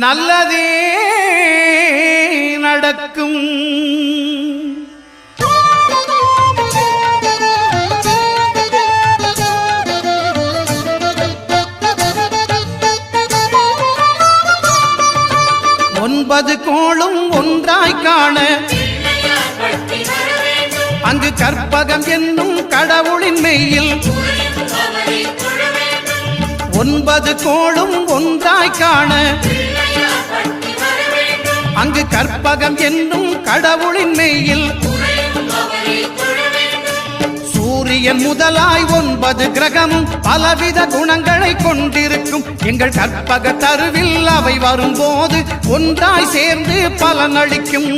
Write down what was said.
நல்லதே நடக்கும். 9 கோளும் ஒன்றாய் காண அங்கு கற்பகம் என்னும் கடவுளின் மெய்யில் 9 கோளும் ஒன்றாய் காண அங்கு கற்பகம் என்னும் கடவுளின் மெய்யில் சூரியன் முதலாய் 9 கிரகமும் பலவித குணங்களை கொண்டிருக்கும். எங்கள் கற்பக தருவில் அவை வரும்போது ஒன்றாய் சேர்ந்து பலனளிக்கும்.